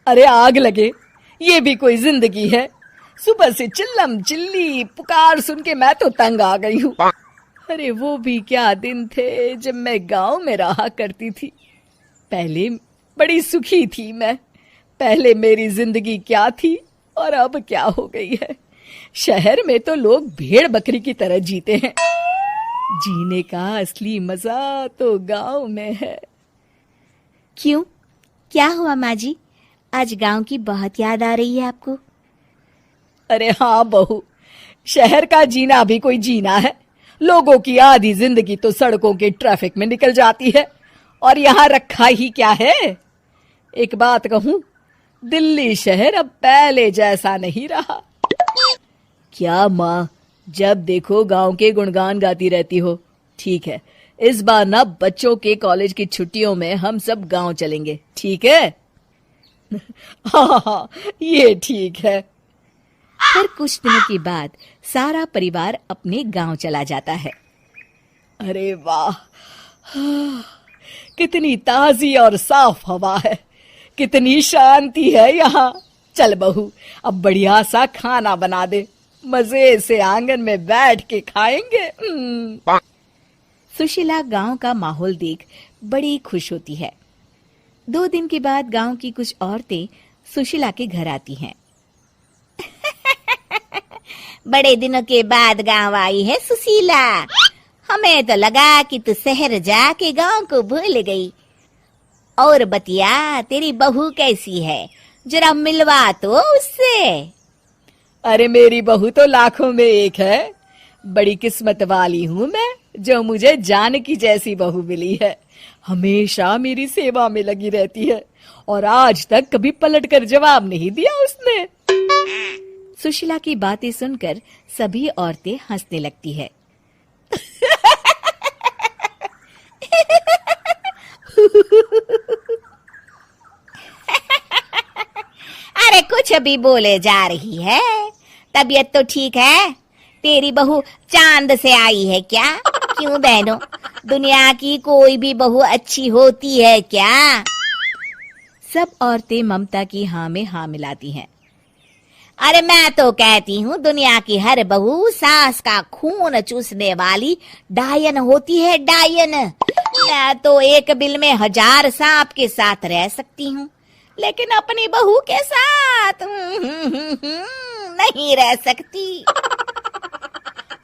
अरे आग लगे, ये भी कोई जिंदगी है। सुबह से चिल्लम चिल्ली पुकार सुन के मैं तो तंग आ गई हूँ। अरे वो भी क्या दिन थे जब मैं गांव में रहा करती थी। पहले बड़ी सुखी थी मैं। पहले मेरी जिंदगी क्या थी और अब क्या हो गई है। शहर में तो लोग भेड़ बकरी की तरह जीते हैं। जीने का असली मजा तो गांव में है। क्यों, क्या हुआ माँ जी? आज गांव की बहुत याद आ रही है आपको? अरे हाँ बहू, शहर का जीना भी कोई जीना है। लोगों की आधी जिंदगी तो सड़कों के ट्रैफिक में निकल जाती है और यहाँ रखा ही क्या है। एक बात कहूँ, दिल्ली शहर अब पहले जैसा नहीं रहा। क्या माँ, जब देखो गांव के गुणगान गाती रहती हो। ठीक है, इस बार ना बच्चों के कॉलेज की छुट्टियों में हम सब गांव चलेंगे, ठीक है? हाँ, ये ठीक है। फिर कुछ दिनों के बाद सारा परिवार अपने गांव चला जाता है। अरे वाह, कितनी ताजी और साफ हवा है, कितनी शांति है यहाँ। चल बहू, अब बढ़िया सा खाना बना दे, मजे से आंगन में बैठ के खाएंगे। सुशीला गांव का माहौल देख बड़ी खुश होती है। 2 दिन के बाद गांव की कुछ औरतें सुशीला के घर आती हैं। बड़े दिनों के बाद गांव आई है सुशीला। हमें तो लगा कि तू शहर जाके गांव को भूल गई। और बतिया, तेरी बहू कैसी है? जरा मिलवा तो उससे। अरे मेरी बहू तो लाखों में एक है। बड़ी किस्मत वाली हूँ मैं जो मुझे जानकी जैसी बहू मिली है। हमेशा मेरी सेवा में लगी रहती है और आज तक कभी पलटकर जवाब नहीं दिया उसने। सुशीला की बातें सुनकर सभी औरतें हंसने लगती है। अरे कुछ भी बोले जा रही है। तबीयत तो ठीक है? तेरी बहू चांद से आई है क्या? क्यों बहनों, दुनिया की कोई भी बहू अच्छी होती है क्या? सब औरतें ममता की हाँ में हाँ मिलाती हैं। अरे मैं तो कहती हूँ दुनिया की हर बहू सास का खून चूसने वाली डायन होती है, डायन। मैं तो एक बिल में 1000 सांप के साथ रह सकती हूँ, लेकिन अपनी बहू के साथ नहीं रह सकती।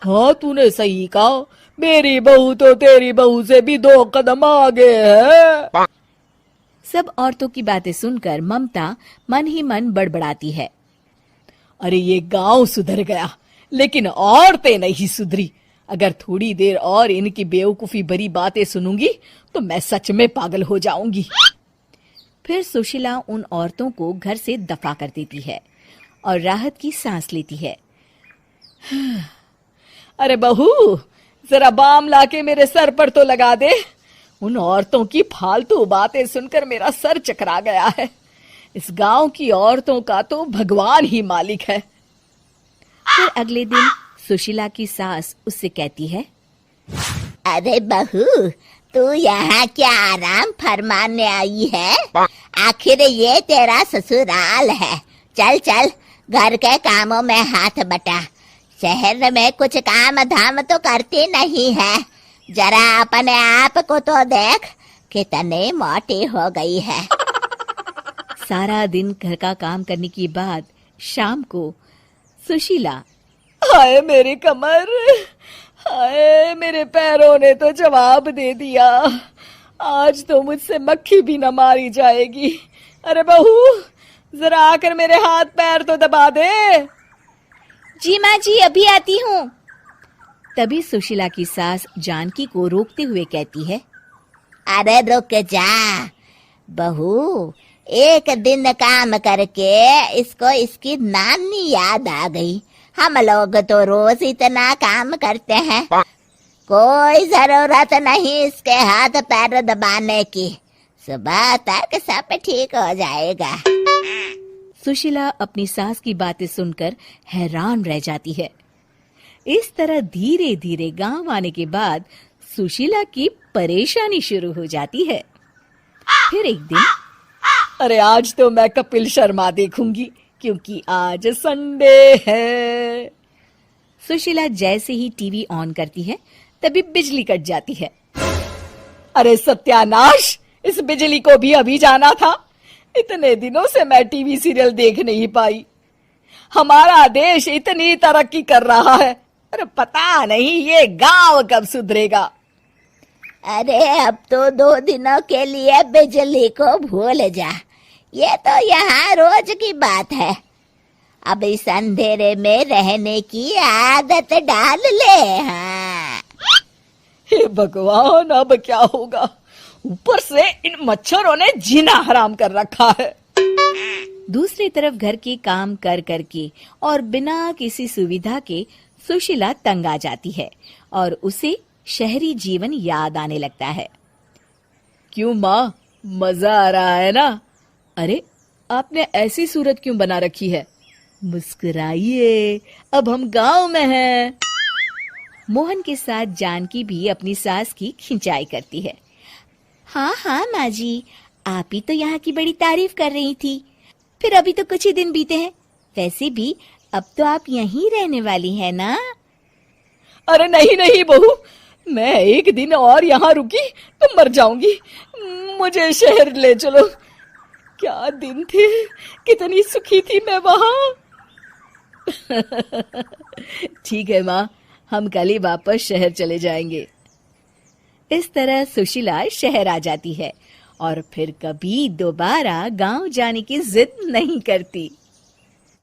हाँ, तूने सही कहा। मेरी बहू तो तेरी बहू से भी 2 कदम आगे है। सब औरतों की बातें सुनकर ममता मन ही मन बड़बड़ाती है। अरे ये गांव सुधर गया, लेकिन औरतें नहीं सुधरी। अगर थोड़ी देर और इनकी बेवकूफी भरी बातें सुनूंगी तो मैं सच में पागल हो जाऊंगी। फिर सुशीला उन औरतों को घर से दफा कर देती है और राहत की सांस लेती है। अरे बहू, जरा बाम लाके मेरे सर पर तो लगा दे। उन औरतों की फालतू बातें सुनकर मेरा सर चकरा गया है। इस गांव की औरतों का तो भगवान ही मालिक है। फिर अगले दिन सुशीला की सास उससे कहती है, अरे बहू, तू यहाँ क्या आराम फरमाने आई है? आखिर ये तेरा ससुराल है। चल चल, घर के कामों में हाथ बटा। शहर में कुछ काम धाम तो करती नहीं है। जरा अपने आप को तो देख, कितनी मोटी हो गई है। सारा दिन घर का काम करने के बाद शाम को सुशीला, हाय मेरी कमर, हाय मेरे पैरों ने तो जवाब दे दिया। आज तो मुझसे मक्खी भी न मारी जाएगी। अरे बहू, जरा आकर मेरे हाथ पैर तो दबा दे। जी माँ जी, अभी आती हूँ। तभी सुशीला की सास जानकी को रोकते हुए कहती है, अरे रुक जा बहू, एक दिन काम करके इसको इसकी नानी याद आ गई। हम लोग तो रोज इतना काम करते हैं, कोई जरूरत नहीं इसके हाथ पैर दबाने की। सुबह तक सब ठीक हो जाएगा। सुशीला अपनी सास की बातें सुनकर हैरान रह जाती है। इस तरह धीरे धीरे गांव आने के बाद सुशीला की परेशानी शुरू हो जाती है। फिर एक दिन अरे आज तो मैं कपिल शर्मा देखूंगी क्योंकि आज संडे है। सुशीला जैसे ही टीवी ऑन करती है तभी बिजली कट जाती है। अरे सत्यानाश, इस बिजली को भी अभी जाना था। इतने दिनों से मैं टीवी सीरियल देख नहीं पाई। हमारा देश इतनी तरक्की कर रहा है, अरे पता नहीं ये गांव कब सुधरेगा। अरे अब तो 2 दिनों के लिए बिजली को भूल जा, ये तो यहाँ रोज की बात है। अब इस अंधेरे में रहने की आदत डाल ले। हाँ। हे भगवान, अब क्या होगा? ऊपर से इन मच्छरों ने जीना हराम कर रखा है। दूसरी तरफ घर के काम कर करके और बिना किसी सुविधा के सुशीला तंग आ जाती है और उसे शहरी जीवन याद आने लगता है। क्यों माँ, मजा आ रहा है ना? अरे आपने ऐसी सूरत क्यों बना रखी है? मुस्कुराइए, अब हम गांव में हैं। मोहन के साथ जानकी भी अपनी सास की खिंचाई करती है। हाँ हाँ माँ जी, आप ही तो यहाँ की बड़ी तारीफ कर रही थी। फिर अभी तो कुछ ही दिन बीते हैं, वैसे भी अब तो आप यहीं रहने वाली है ना? अरे नहीं नहीं बहू, मैं एक दिन और यहाँ रुकी तो मर जाऊंगी। मुझे शहर ले चलो। क्या दिन थे, कितनी सुखी थी मैं वहां। ठीक है माँ, हम कल ही वापस शहर चले जाएंगे। इस तरह सुशीला शहर आ जाती है और फिर कभी दोबारा गांव जाने की जिद नहीं करती।